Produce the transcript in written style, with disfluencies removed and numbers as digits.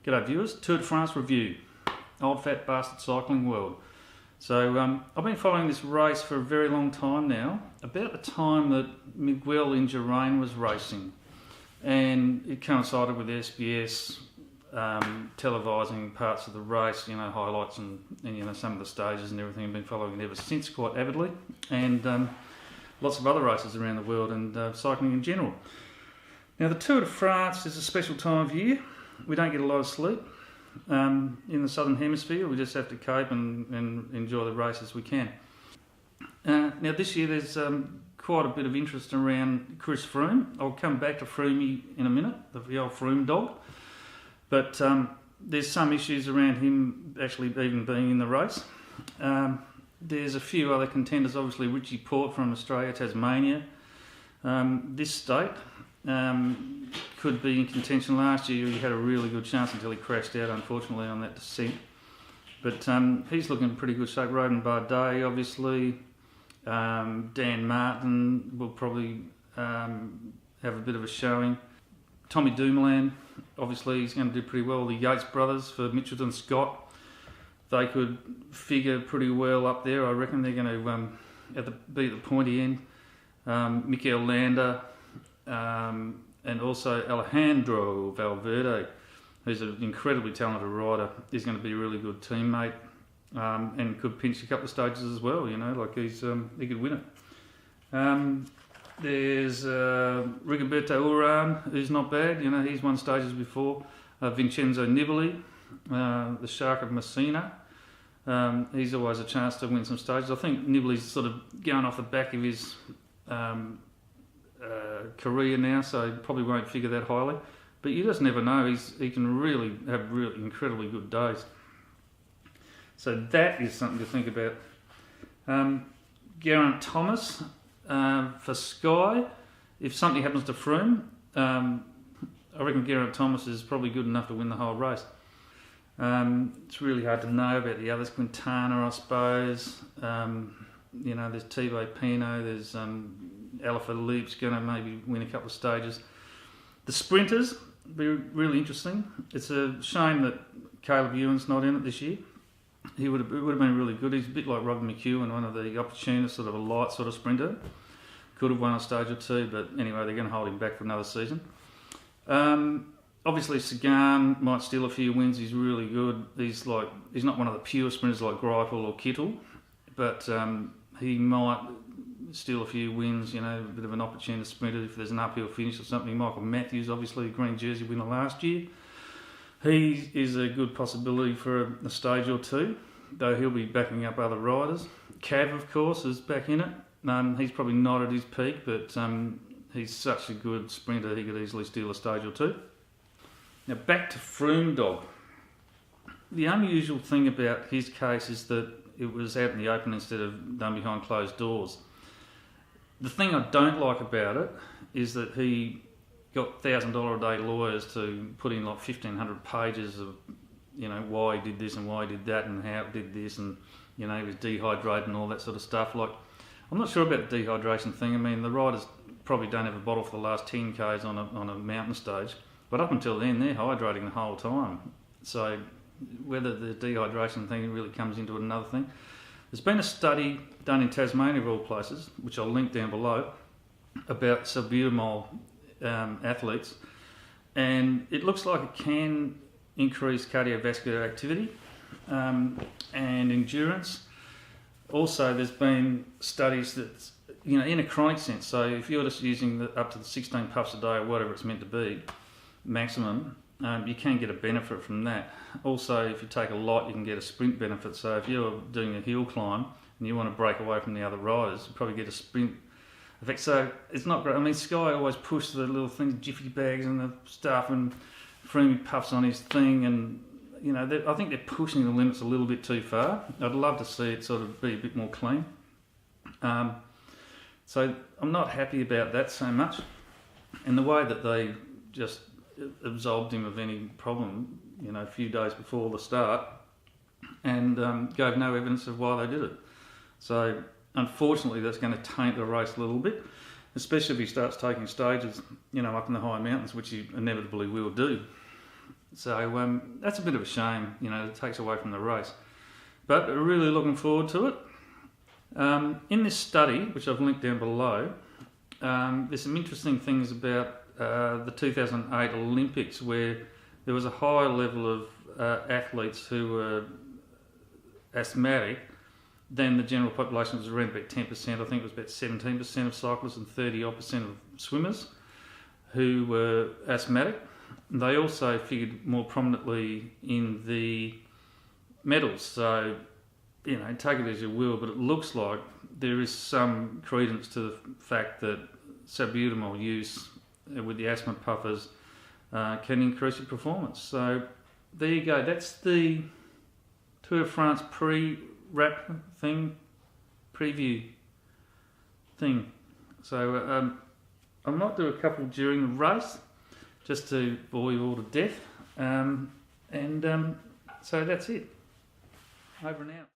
G'day viewers, Tour de France review, Old Fat Bastard Cycling World. So I've been following this race for a very long time now, about the time that Miguel Indurain was racing, and it coincided with SBS televising parts of the race, highlights and some of the stages and everything. I've been following it ever since quite avidly, and lots of other races around the world and cycling in general. Now the Tour de France is a special time of year. We don't get a lot of sleep in the southern hemisphere. We just have to cope and enjoy the race as we can. Now this year there's quite a bit of interest around Chris Froome. I'll come back to Froomey in a minute, the old Froome dog. But there's some issues around him actually even being in the race. There's a few other contenders, obviously Richie Porte from Australia, Tasmania. This state could be in contention. Last year he had a really good chance until he crashed out, unfortunately, on that descent. But he's looking in pretty good shape. Romain Bardet, obviously. Dan Martin will probably have a bit of a showing. Tommy Dumoulin, obviously, he's going to do pretty well. The Yates brothers for Mitchelton Scott, they could figure pretty well up there. I reckon they're going to be at the pointy end. Mikel Landa, and also Alejandro Valverde, who's an incredibly talented rider. He's going to be a really good teammate, and could pinch a couple of stages as well. He could win it. There's Rigoberto Urán, who's not bad. He's won stages before. Vincenzo Nibali, the Shark of Messina. He's always a chance to win some stages. I think Nibali's sort of going off the back of his career now, so he probably won't figure that highly. But you just never know. He can really have really incredibly good days. So that is something to think about. Geraint Thomas for Sky. If something happens to Froome, I reckon Geraint Thomas is probably good enough to win the whole race. It's really hard to know about the others. Quintana, I suppose. There's Thibaut Pinot, there's Alaphilippe's going to maybe win a couple of stages. The sprinters be really interesting. It's a shame that Caleb Ewan's not in it this year. It would have been really good. He's a bit like Robert McEwen, one of the opportunists, sort of a light sort of sprinter. Could have won a stage or two, but anyway, they're going to hold him back for another season. Obviously, Sagan might steal a few wins. He's really good. He's not one of the pure sprinters like Greipel or Kittel, but he might steal a few wins, a bit of an opportunist sprinter if there's an uphill finish or something. Michael Matthews, obviously, a green jersey winner last year. He is a good possibility for a stage or two, though he'll be backing up other riders. Cav, of course, is back in it. He's probably not at his peak, but he's such a good sprinter, he could easily steal a stage or two. Now back to Froome Dog. The unusual thing about his case is that it was out in the open instead of done behind closed doors. The thing I don't like about it is that he got $1,000 a day lawyers to put in 1,500 pages of, why he did this and why he did that and how he did this, and he was dehydrated and all that sort of stuff. I'm not sure about the dehydration thing. I mean, the riders probably don't have a bottle for the last 10 k's on a mountain stage, but up until then they're hydrating the whole time. So whether the dehydration thing really comes into it, another thing. There's been a study done in Tasmania of all places, which I'll link down below, about salbutamol athletes, and it looks like it can increase cardiovascular activity and endurance. Also, there's been studies that, in a chronic sense, so if you're just using up to the 16 puffs a day or whatever it's meant to be, maximum, you can get a benefit from that. Also, if you take a lot, you can get a sprint benefit. So if you're doing a hill climb and you want to break away from the other riders, you probably get a sprint effect. So it's not great. I mean, Sky always push the little things, jiffy bags and the stuff, and Froome puffs on his thing, and I think they're pushing the limits a little bit too far. I'd love to see it sort of be a bit more clean. So I'm not happy about that so much, and the way that they just absolved him of any problem, a few days before the start, and gave no evidence of why they did it. So unfortunately, that's going to taint the race a little bit, especially if he starts taking stages, up in the high mountains, which he inevitably will do. So that's a bit of a shame, it takes away from the race. But really looking forward to it. In this study, which I've linked down below, there's some interesting things about the 2008 Olympics, where there was a high level of athletes who were asthmatic than the general population. Was around about 10%. I think it was about 17% of cyclists and 30% of swimmers who were asthmatic. They also figured more prominently in the medals. So, take it as you will, but it looks like there is some credence to the fact that salbutamol use with the asthma puffers can increase your performance. So there you go. That's the Tour de France pre-wrap thing, preview thing. So I might do a couple during the race just to bore you all to death. So that's it. Over and out.